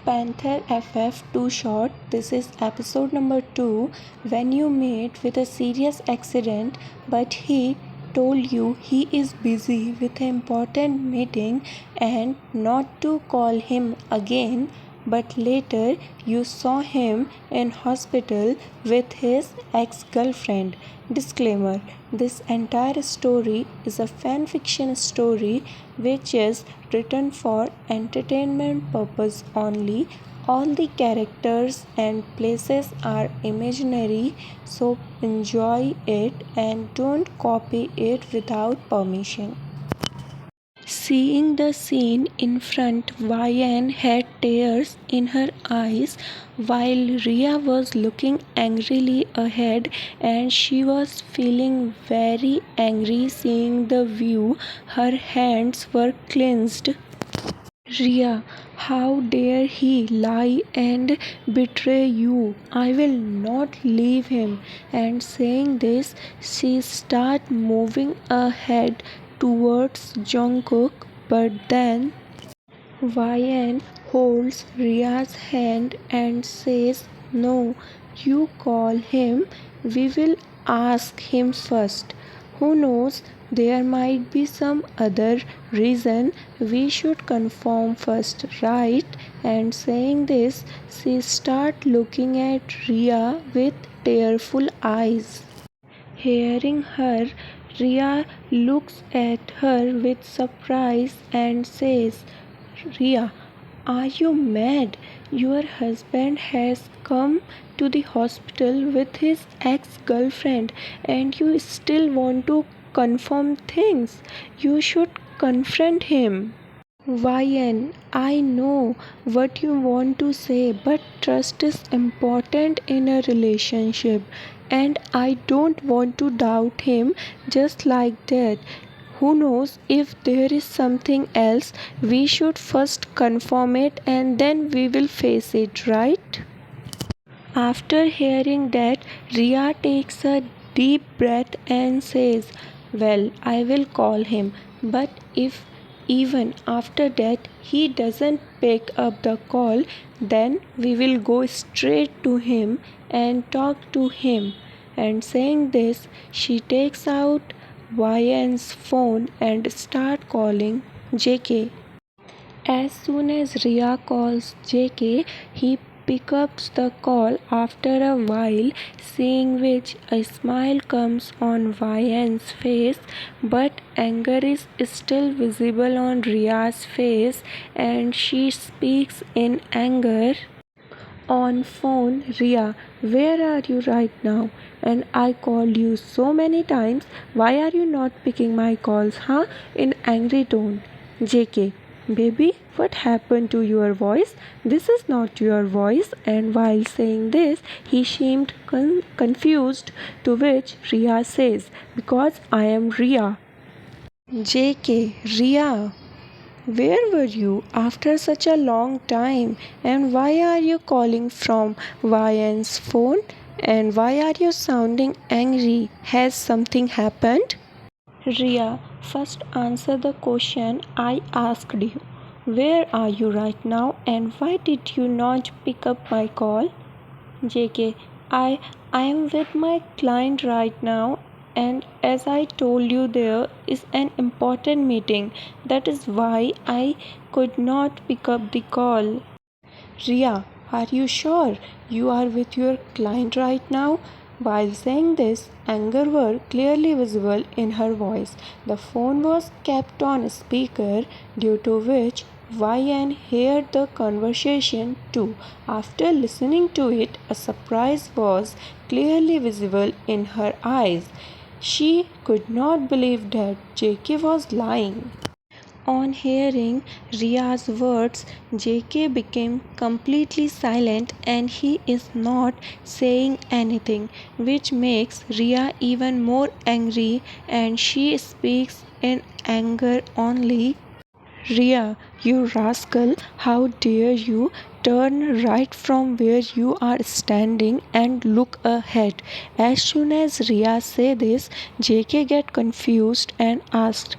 Panther FF Too Short. This is episode number 2. When you meet with a serious accident, but he told you he is busy with an important meeting and not to call him again, but later you saw him in hospital with his ex-girlfriend. Disclaimer: this entire story is a fan fiction story which is written for entertainment purpose only. All the characters and places are imaginary, so enjoy it and don't copy it without permission. Seeing the scene in front, Vian had tears in her eyes while Ria was looking angrily ahead, and she was feeling very angry seeing the view. Her hands were clenched. Ria, how dare he lie and betray you? I will not leave him. And saying this, she started moving ahead towards Jungkook, but then Vian holds Ria's hand and says, "No, you call him. We will ask him first. Who knows, there might be some other reason. We should confirm first, right?" And saying this, she starts looking at Ria with tearful eyes. Hearing her, Ria looks at her with surprise and says, "Ria, are you mad? Your husband has come to the hospital with his ex-girlfriend and you still want to confirm things. You should confront him." Vian, I know what you want to say, but trust is important in a relationship, and I don't want to doubt him just like that. Who knows, if there is something else, we should first confirm it and then we will face it, right? After hearing that, Ria takes a deep breath and says, "Well, I will call him, but if even after that he doesn't pick up the call, then we will go straight to him and talk to him." And saying this, she takes out Vian's phone and start calling JK. As soon as Ria calls JK, he picks up the call after a while, seeing which a smile comes on Vian's face, but anger is still visible on Ria's face, and she speaks in anger. On phone, "Ria, where are you right now? And I called you so many times. Why are you not picking my calls, huh?" In angry tone. JK, "Baby, what happened to your voice? This is not your voice." And while saying this, he seemed confused, to which Ria says, "Because I am Ria." JK, Ria, where were you after such a long time? And why are you calling from Vian's phone? And why are you sounding angry? Has something happened? Ria, first answer the question I asked you. Where are you right now and why did you not pick up my call? JK, I am with my client right now, and as I told you, there is an important meeting. That is why I could not pick up the call. Ria, are you sure you are with your client right now? While saying this, anger was clearly visible in her voice. The phone was kept on speaker, due to which Vian heard the conversation too. After listening to it, a surprise was clearly visible in her eyes. She could not believe that JK was lying. On hearing Ria's words, JK became completely silent and he is not saying anything, which makes Ria even more angry, and she speaks in anger only. "Ria, you rascal, how dare you turn right from where you are standing and look ahead." As soon as Ria said this, JK get confused and asked,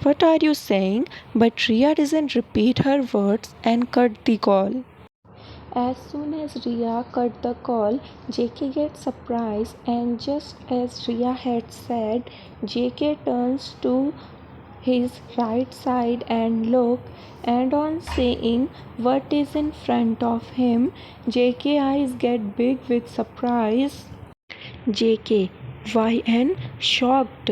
"What are you saying?" But Ria doesn't repeat her words and cut the call. As soon as Ria cut the call, JK gets surprised, and just as Ria had said, JK turns to his right side and look, and on seeing what is in front of him, JK eyes get big with surprise. JK. YN shocked.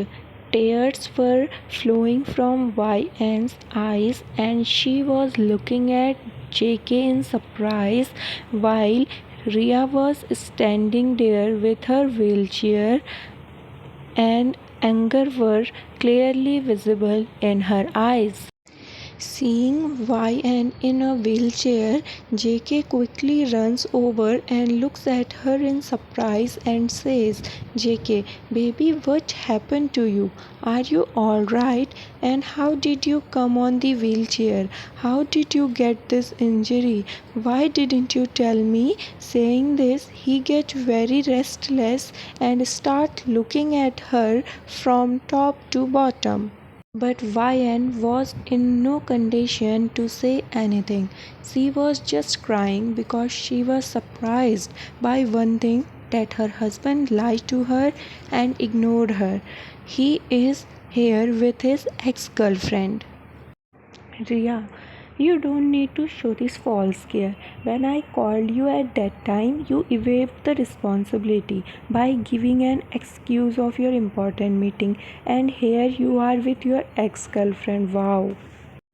Tears were flowing from YN's eyes, and she was looking at JK in surprise while Ria was standing there with her wheelchair, and anger were clearly visible in her eyes. Seeing YN in a wheelchair, JK quickly runs over and looks at her in surprise and says, JK, baby, what happened to you? Are you alright? And how did you come on the wheelchair? How did you get this injury? Why didn't you tell me? Saying this, he gets very restless and starts looking at her from top to bottom. But YN was in no condition to say anything. She was just crying because she was surprised by one thing, that her husband lied to her and ignored her. He is here with his ex-girlfriend. Ria, you don't need to show this false care. When I called you at that time, you evaded the responsibility by giving an excuse of your important meeting, and here you are with your ex-girlfriend. Wow.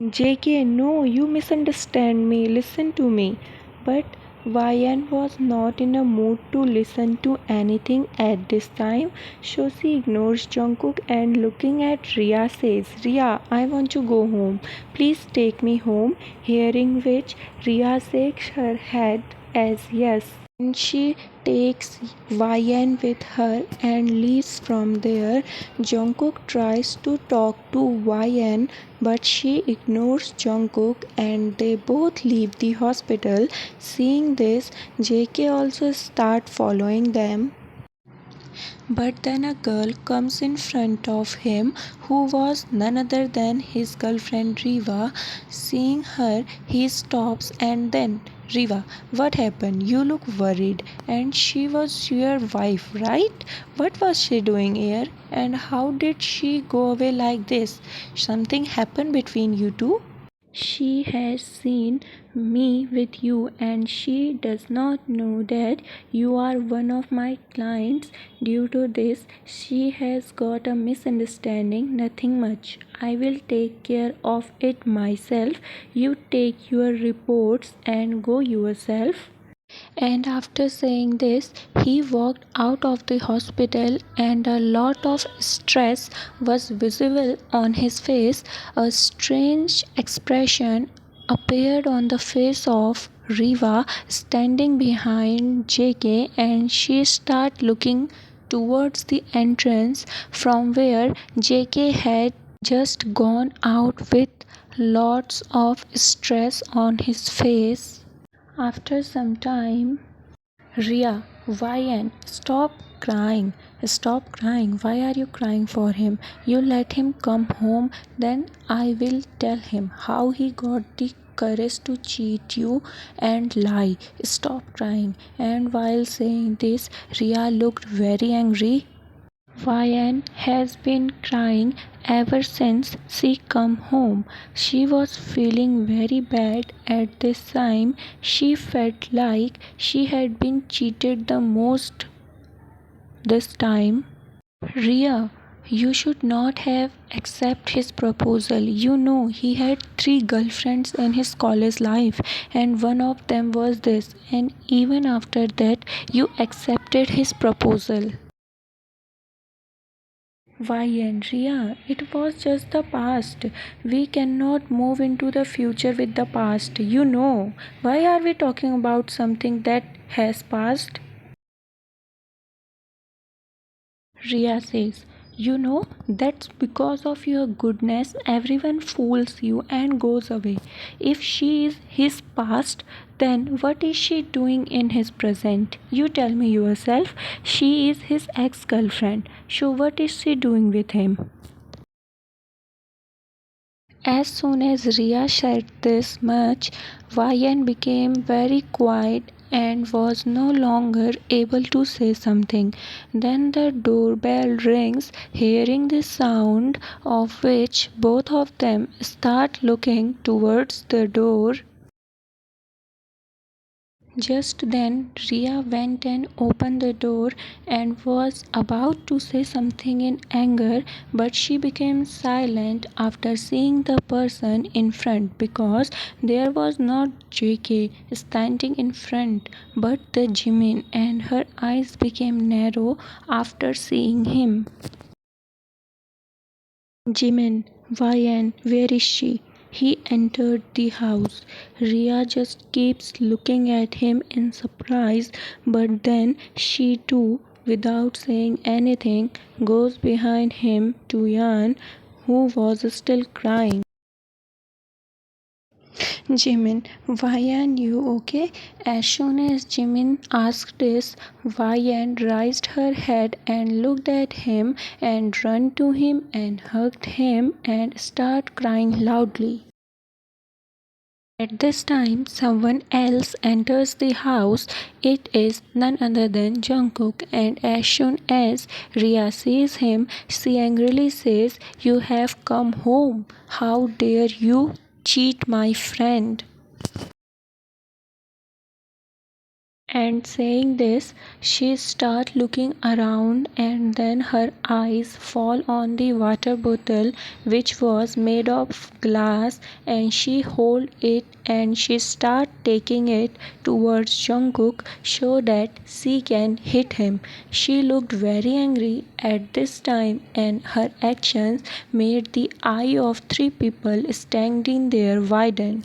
JK, no, you misunderstand me. Listen to me. But YN was not in a mood to listen to anything at this time, so she ignores Jungkook and looking at Ria says, Ria, I want to go home. Please take me home. Hearing which, Ria shakes her head as yes. And she takes YN with her and leaves from there. Jungkook tries to talk to YN, but she ignores Jungkook and they both leave the hospital. Seeing this, JK also starts following them. But then a girl comes in front of him who was none other than his girlfriend Reeva. Seeing her, he stops and then, Reeva, what happened? You look worried. And she was your wife, right? What was she doing here? And how did she go away like this? Something happened between you two? She has seen me with you and she does not know that you are one of my clients. Due to this, she has got a misunderstanding, nothing much. I will take care of it myself. You take your reports and go yourself. And after saying this, he walked out of the hospital, and a lot of stress was visible on his face. A strange expression appeared on the face of Reeva standing behind JK, and she started looking towards the entrance from where JK had just gone out with lots of stress on his face. After some time, Ria, YN, stop crying. Stop crying. Why are you crying for him? You let him come home, then I will tell him how he got the courage to cheat you and lie. Stop crying. And while saying this, Ria looked very angry. YN has been crying ever since she come home. She was feeling very bad at this time. She felt like she had been cheated the most this time. Ria, you should not have accepted his proposal. You know he had 3 girlfriends in his college life and one of them was this, and even after that you accepted his proposal. Why, Andrea? It was just the past. We cannot move into the future with the past. You know. Why are we talking about something that has passed? Ria says, you know, that's because of your goodness, everyone fools you and goes away. If she is his past, then what is she doing in his present? You tell me yourself. She is his ex girlfriend. So, what is she doing with him? As soon as Ria said this much, Vayan became very quiet and was no longer able to say something. Then the doorbell rings. Hearing the sound of which, both of them start looking towards the door. Just then, Ria went and opened the door and was about to say something in anger, but she became silent after seeing the person in front, because there was not JK standing in front but the Jimin, and her eyes became narrow after seeing him. Jimin, Vian, where is she? He entered the house. Ria just keeps looking at him in surprise, but then she too, without saying anything, goes behind him to Yan, who was still crying. Jimin, Vian, you okay? As soon as Jimin asked this, Vian raised her head and looked at him and ran to him and hugged him and started crying loudly. At this time, someone else enters the house. It is none other than Jungkook, and as soon as Ria sees him, she angrily says, "You have come home. How dare you cheat my friend?" And saying this, she starts looking around, and then her eyes fall on the water bottle, which was made of glass, and she holds it and she starts taking it towards Jungkook so that she can hit him. She looked very angry at this time, and her actions made the eye of three people standing there widen.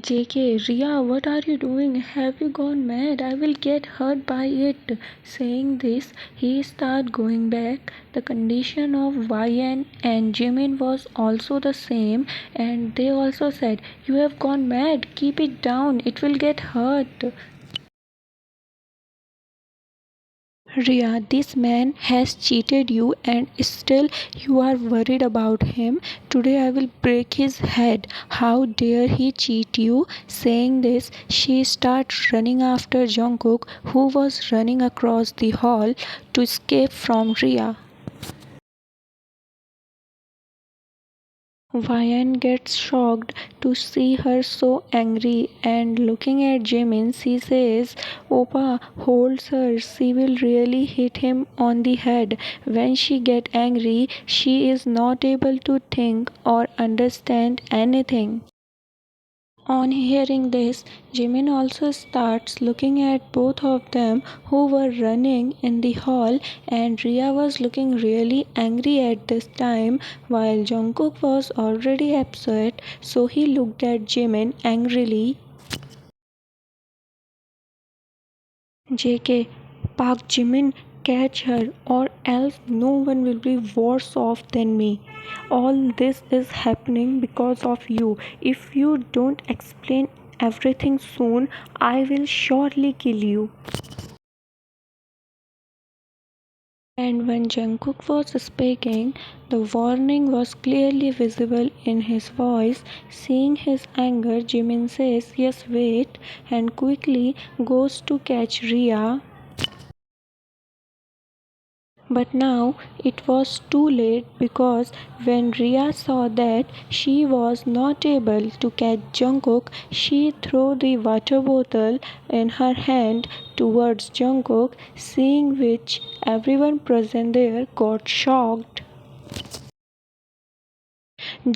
JK, Ria, what are you doing? Have you gone mad? I will get hurt by it. Saying this, he started going back. The condition of Yan and Jimin was also the same, and they also said, "You have gone mad. Keep it down. It will get hurt." Ria, this man has cheated you and still you are worried about him. Today I will break his head. How dare he cheat you? Saying this, she starts running after Jungkook, who was running across the hall to escape from Ria. Vian gets shocked to see her so angry, and looking at Jimin, she says, "Oppa, holds her. She will really hit him on the head." When she gets angry, she is not able to think or understand anything. On hearing this, Jimin also starts looking at both of them who were running in the hall, and Ria was looking really angry at this time while Jungkook was already upset, so he looked at Jimin angrily. JK, Park Jimin, catch her, or else no one will be worse off than me. All this is happening because of you. If you don't explain everything soon, I will surely kill you. And when Jungkook was speaking, the warning was clearly visible in his voice. Seeing his anger, Jimin says, "Yes, wait," and quickly goes to catch Ria. But now it was too late, because when Ria saw that she was not able to catch Jungkook, she threw the water bottle in her hand towards Jungkook, seeing which everyone present there got shocked.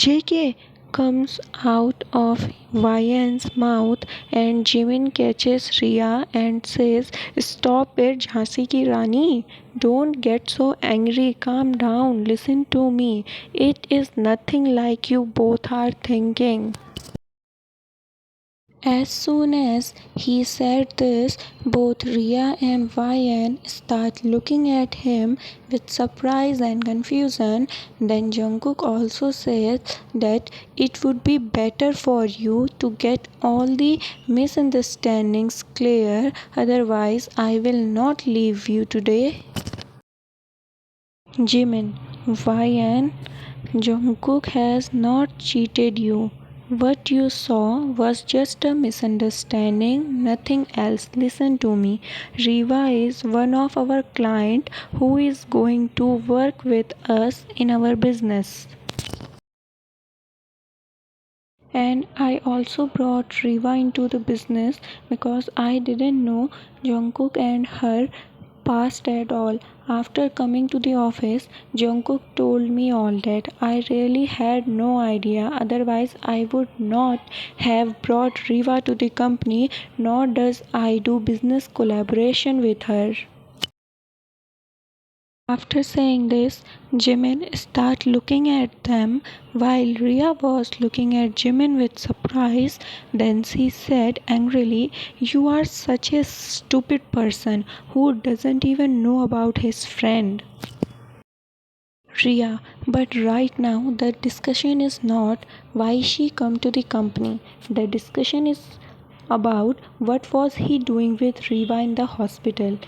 JK comes out of Vian's mouth, and Jimin catches Ria and says, "Stop it, Jhansi ki Rani. Don't get so angry. Calm down. Listen to me. It is nothing like you both are thinking." As soon as he said this, both Ria and Vian start looking at him with surprise and confusion. Then Jungkook also says that it would be better for you to get all the misunderstandings clear, otherwise I will not leave you today. Jimin, Why? Jungkook has not cheated you. What you saw was just a misunderstanding, nothing else. Listen to me. Reeva is one of our client who is going to work with us in our business. And I also brought Reeva into the business because I didn't know Jungkook and her past at all. After coming to the office, Jungkook told me all that. I really had no idea. Otherwise, I would not have brought Reeva to the company, nor does I do business collaboration with her. After saying this, Jimin started looking at them while Ria was looking at Jimin with surprise. Then she said angrily, "You are such a stupid person who doesn't even know about his friend." Ria, but right now the discussion is not why she come to the company. The discussion is about what was he doing with Reeva in the hospital.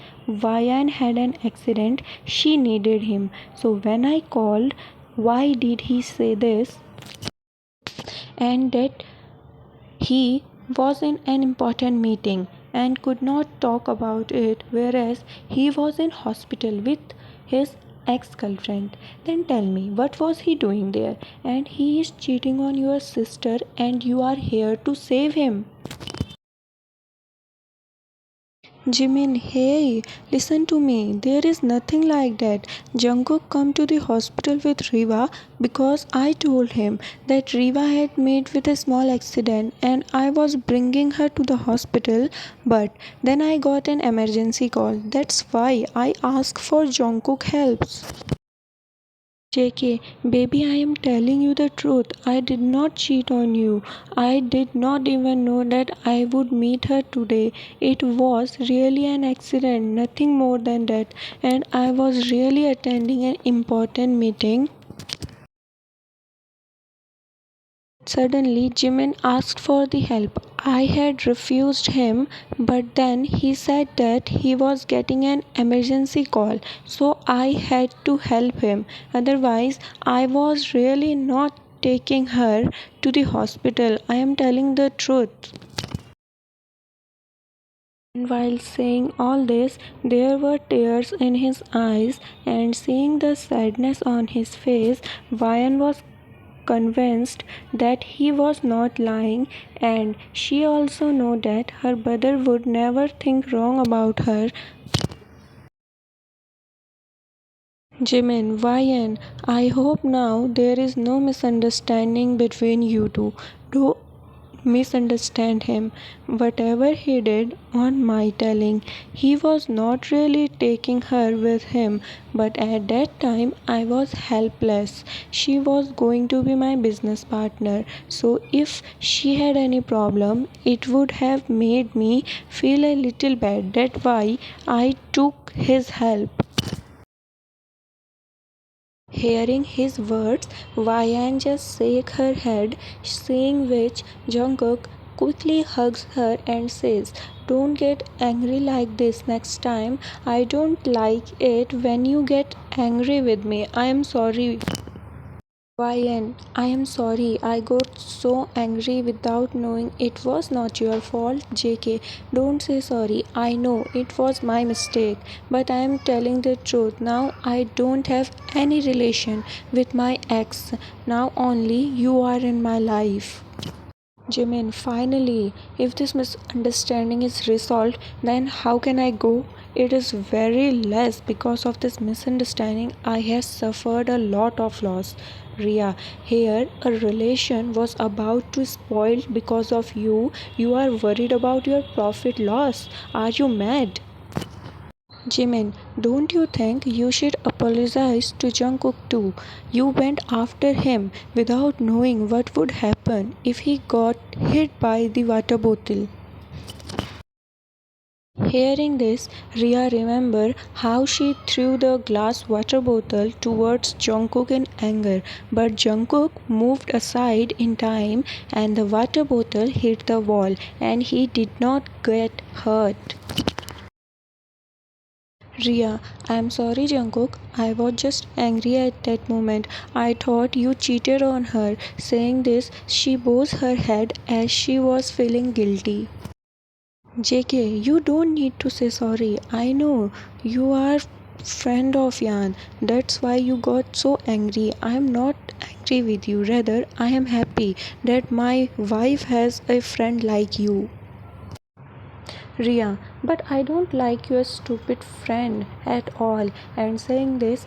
Vayan had an accident, she needed him. So when I called, why did he say this? And that he was in an important meeting and could not talk about it, whereas he was in hospital with his ex-girlfriend. Then tell me, what was he doing there? And he is cheating on your sister and you are here to save him. Jimin, hey, listen to me. There is nothing like that. Jungkook come to the hospital with Reeva because I told him that Reeva had met with a small accident and I was bringing her to the hospital, but then I got an emergency call. That's why I asked for Jungkook helps. JK, baby, I am telling you the truth. I did not cheat on you. I did not even know that I would meet her today. It was really an accident, nothing more than that. And I was really attending an important meeting. Suddenly, Jimin asked for the help. I had refused him, but then he said that he was getting an emergency call, so I had to help him. Otherwise, I was really not taking her to the hospital. I am telling the truth. And while saying all this, there were tears in his eyes, and seeing the sadness on his face, Vayan was convinced that he was not lying, and she also knew that her brother would never think wrong about her. Jimin, Vayan, I hope now there is no misunderstanding between you two. Do misunderstand him. Whatever he did on my telling, he was not really taking her with him, but at that time I was helpless. She was going to be my business partner, so if she had any problem, it would have made me feel a little bad. That's why I took his help. Hearing his words, Vayan just shakes her head, seeing which Jungkook quickly hugs her and says, "Don't get angry like this next time. I don't like it when you get angry with me. I am sorry." Vayan, I am sorry. I got so angry without knowing. It was not your fault. JK, don't say sorry. I know it was my mistake. But I am telling the truth. Now I don't have any relation with my ex. Now only you are in my life. Jimin, finally, if this misunderstanding is resolved, then how can I go? It is very less because of this misunderstanding. I have suffered a lot of loss. Ria, here a relation was about to spoil because of you. You are worried about your profit loss. Are you mad? Jimin, don't you think you should apologize to Jungkook too? You went after him without knowing what would happen if he got hit by the water bottle. Hearing this, Ria remembered how she threw the glass water bottle towards Jungkook in anger, but Jungkook moved aside in time and the water bottle hit the wall and he did not get hurt. Ria, I'm sorry Jungkook. I was just angry at that moment. I thought you cheated on her. Saying this, she bows her head as she was feeling guilty. JK, you don't need to say sorry. I know you are friend of Yan. That's why you got so angry. I am not angry with you. Rather, I am happy that my wife has a friend like you. Ria, but I don't like your stupid friend at all. And saying this,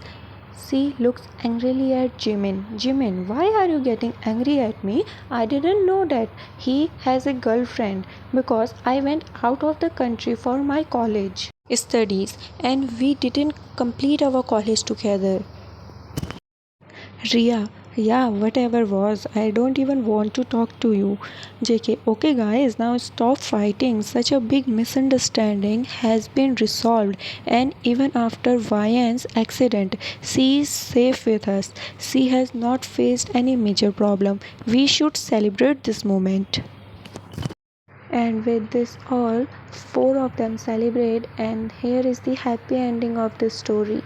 she looks angrily at Jimin. Jimin, why are you getting angry at me? I didn't know that he has a girlfriend because I went out of the country for my college studies and we didn't complete our college together. Ria, yeah, whatever was. I don't even want to talk to you. JK, okay, guys, now stop fighting. Such a big misunderstanding has been resolved, and even after Vian's accident, she is safe with us. She has not faced any major problem. We should celebrate this moment. And with this, all four of them celebrate, and here is the happy ending of the story.